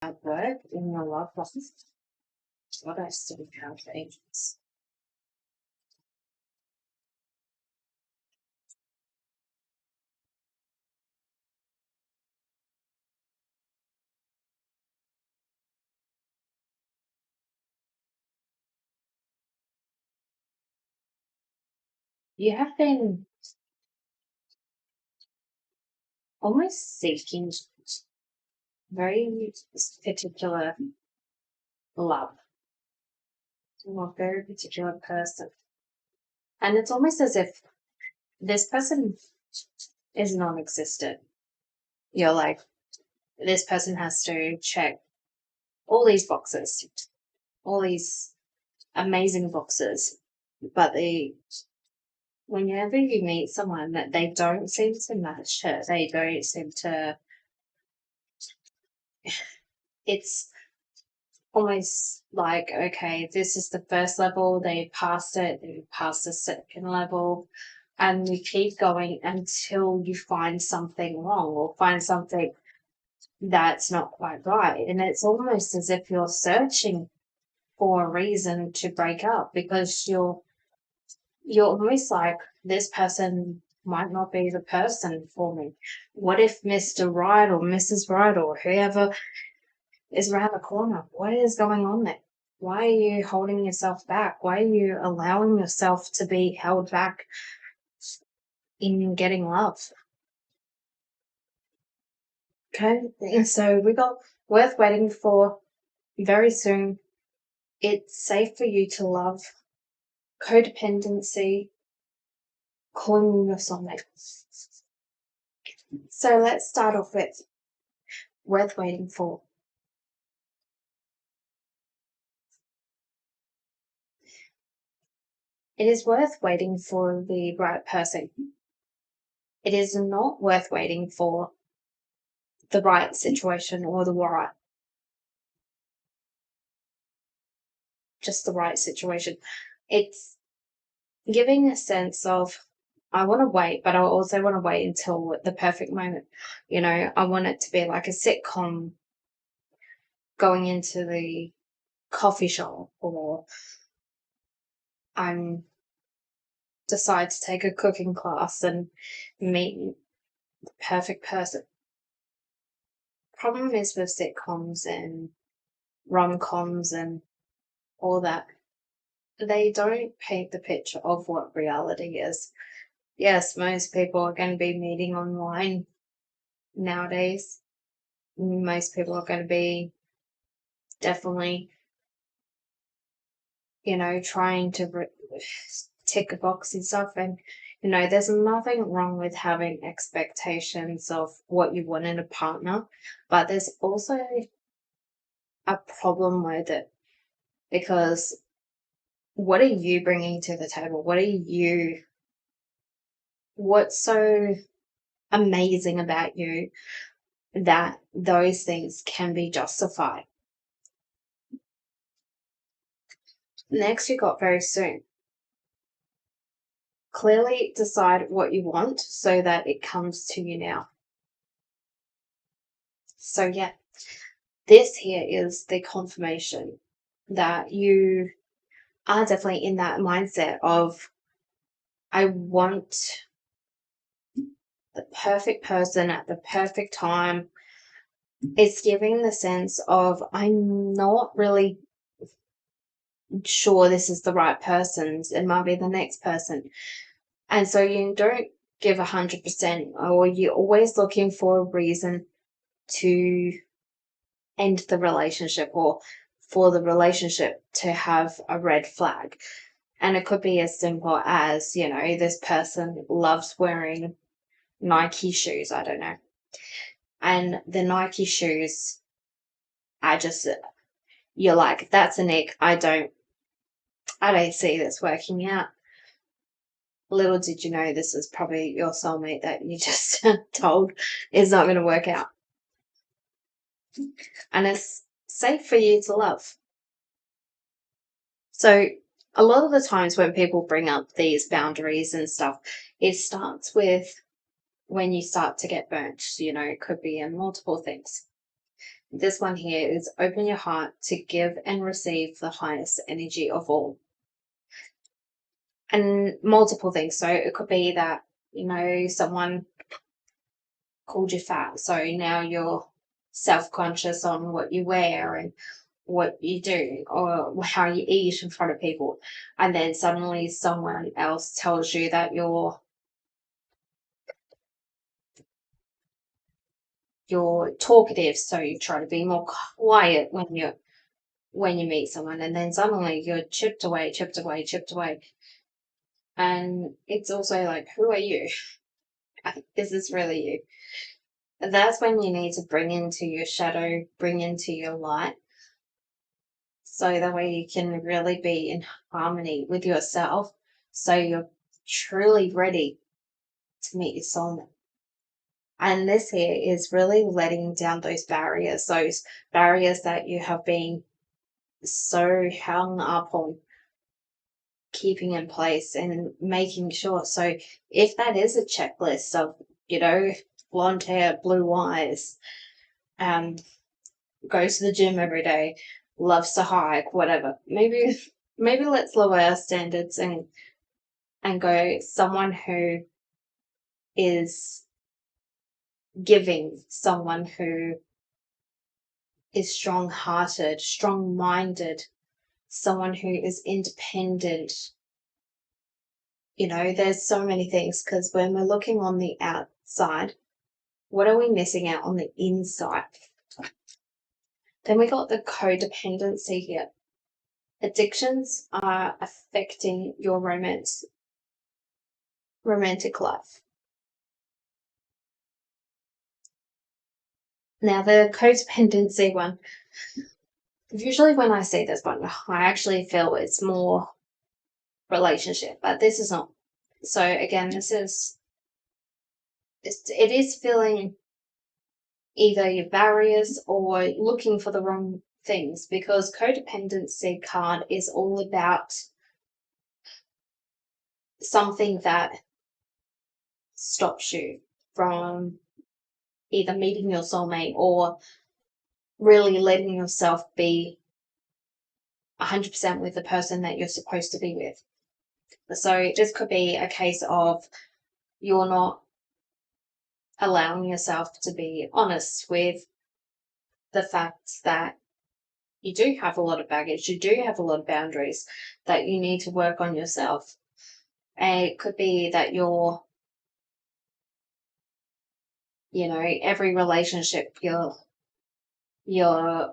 at work, in your love life, what I still have for agents. You have been almost seeking very particular love from a very particular person. And it's almost as if this person is non existent. You're like, this person has to check all these boxes, all these amazing boxes, but whenever you meet someone that they don't seem to match it, they don't seem to, it's almost like, okay, this is the first level, they passed it, they passed the second level, and you keep going until you find something wrong or find something that's not quite right. And it's almost as if you're searching for a reason to break up because you're almost like, this person might not be the person for me. What if Mr. Right or Mrs. Right or whoever is around the corner? What is going on there? Why are you holding yourself back? Why are you allowing yourself to be held back in getting love? Okay, and so we got worth waiting for very soon. It's safe for you to love. Codependency, calling your soulmate. So let's start off with worth waiting for. It is worth waiting for the right person. It is not worth waiting for the right situation or just the right situation. It's giving a sense of, I want to wait, but I also want to wait until the perfect moment. You know, I want it to be like a sitcom going into the coffee shop, or I'm decide to take a cooking class and meet the perfect person. Problem is with sitcoms and rom-coms and all that, they don't paint the picture of what reality is. Yes, most people are going to be meeting online nowadays. Most people are going to be definitely, trying to tick a box and stuff. And, there's nothing wrong with having expectations of what you want in a partner, but there's also a problem with it because what are you bringing to the table? What's so amazing about you that those things can be justified? Next, you got very soon. Clearly decide what you want so that it comes to you now. So, yeah, this here is the confirmation that you are definitely in that mindset of, I want the perfect person at the perfect time. It's giving the sense of, I'm not really sure this is the right person. It might be the next person. And so you don't give 100%, or you're always looking for a reason to end the relationship or for the relationship to have a red flag. And it could be as simple as, this person loves wearing Nike shoes, I don't know. And the Nike shoes, you're like, that's a nick. I don't see this working out. Little did you know, this is probably your soulmate that you just told is not going to work out. And it's safe for you to love. So a lot of the times when people bring up these boundaries and stuff, it starts with when you start to get burnt. It could be in multiple things. This one here is open your heart to give and receive the highest energy of all. And multiple things. So it could be that, someone called you fat. So now you're self conscious on what you wear and what you do or how you eat in front of people. And then suddenly someone else tells you that you're talkative, so you try to be more quiet when you meet someone, and then suddenly you're chipped away, chipped away, chipped away. And it's also like, who are you? Is this really you? That's when you need to bring into your shadow, bring into your light, so that way you can really be in harmony with yourself, so you're truly ready to meet your soulmate. And this here is really letting down those barriers that you have been so hung up on keeping in place and making sure. So if that is a checklist of, blonde hair, blue eyes, goes to the gym every day, loves to hike, whatever, maybe let's lower our standards and go someone who is giving, someone who is strong hearted, strong minded, someone who is independent. There's so many things, because when we're looking on the outside, what are we missing out on the inside? Then we got the codependency here. Addictions are affecting your romantic life. Now, the codependency one, usually when I see this one, I actually feel it's more relationship, but this is not. So again, it is feeling either your barriers or looking for the wrong things, because codependency card is all about something that stops you from either meeting your soulmate or really letting yourself be 100% with the person that you're supposed to be with. So this could be a case of you're not allowing yourself to be honest with the fact that you do have a lot of baggage, you do have a lot of boundaries that you need to work on yourself. And it could be that every relationship you're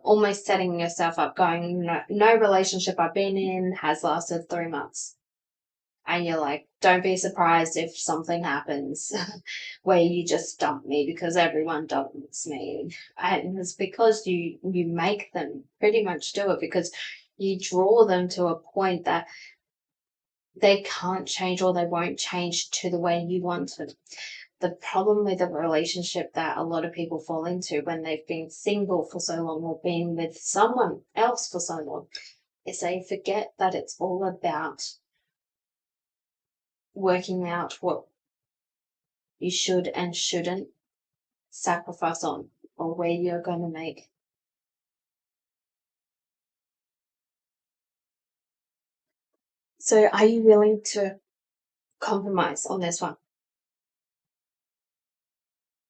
almost setting yourself up going, no relationship I've been in has lasted 3 months. And you're like, don't be surprised if something happens where you just dump me, because everyone dumps me. And it's because you make them pretty much do it, because you draw them to a point that they can't change, or they won't change to the way you want it. The problem with a relationship that a lot of people fall into when they've been single for so long or been with someone else for so long is they forget that it's all about working out what you should and shouldn't sacrifice on, or where you're going to make. So are you willing to compromise on this one?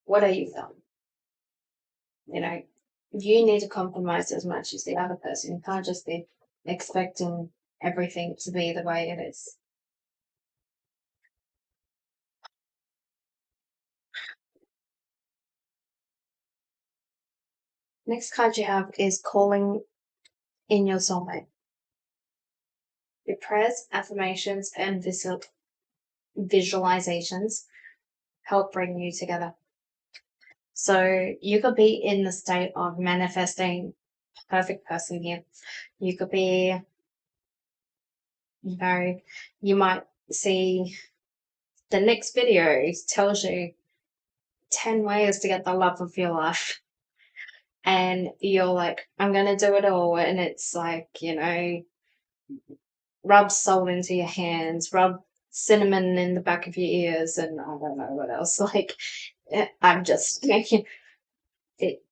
What are you feeling? You need to compromise as much as the other person. You can't just be expecting everything to be the way it is. Next card you have is calling in your soulmate. Your prayers, affirmations, and visualizations help bring you together. So you could be in the state of manifesting a perfect person here. You could be, you might see the next video tells you 10 ways to get the love of your life. And you're like, I'm going to do it all. And it's like, rub salt into your hands, rub cinnamon in the back of your ears, and I don't know what else. Like, I'm just making it.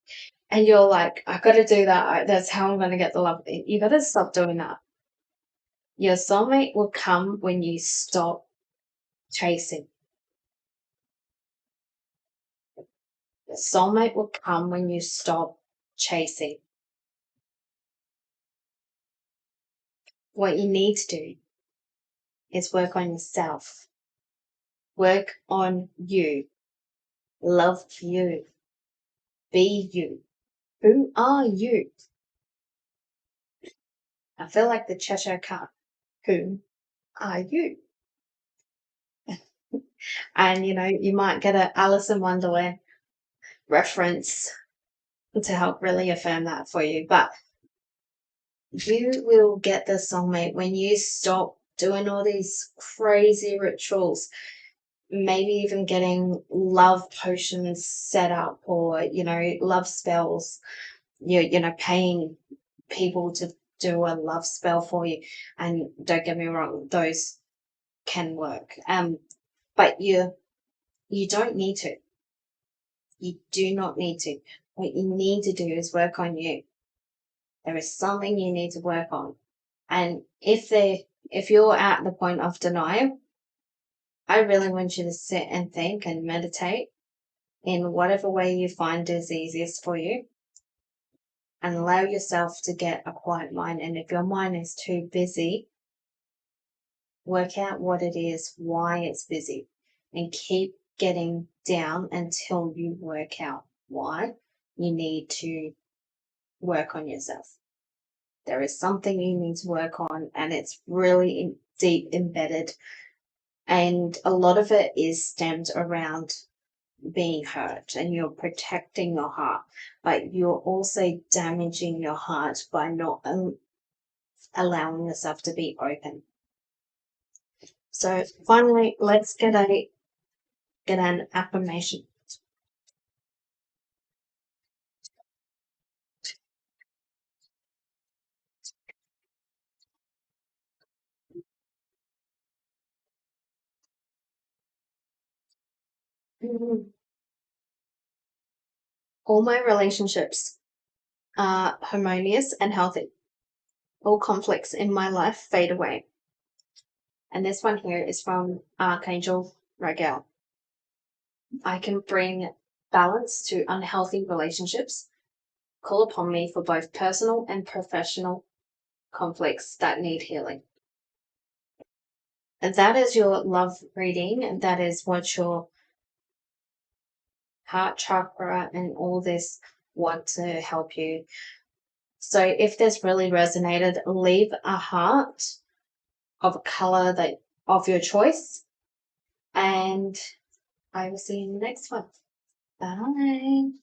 and you're like, I got to do that. That's how I'm going to get the love. You got to stop doing that. Your soulmate will come when you stop chasing. The soulmate will come when you stop chasing. What you need to do is work on yourself. Work on you. Love you. Be you. Who are you? I feel like the Cheshire Cat. Who are you? And you might get a Alice in Wonderland reference to help really affirm that for you. But you will get the soulmate when you stop doing all these crazy rituals, maybe even getting love potions set up, or love spells. Paying people to do a love spell for you. And don't get me wrong, those can work. But you don't need to. You do not need to. What you need to do is work on you. There is something you need to work on. And if you're at the point of denial, I really want you to sit and think and meditate in whatever way you find is easiest for you, and allow yourself to get a quiet mind. And if your mind is too busy, work out what it is, why it's busy, and keep getting down until you work out why you need to work on yourself. There is something you need to work on, and it's really deep embedded. And a lot of it is stemmed around being hurt, and you're protecting your heart, but you're also damaging your heart by not allowing yourself to be open. So finally, let's get an affirmation. Mhm. All my relationships are harmonious and healthy. All conflicts in my life fade away. And this one here is from Archangel Raguel. I can bring balance to unhealthy relationships. Call upon me for both personal and professional conflicts that need healing. And that is your love reading, and that is what your heart chakra and all this want to help you. So if this really resonated, leave a heart of a color that of your choice, and I will see you in the next one. Bye.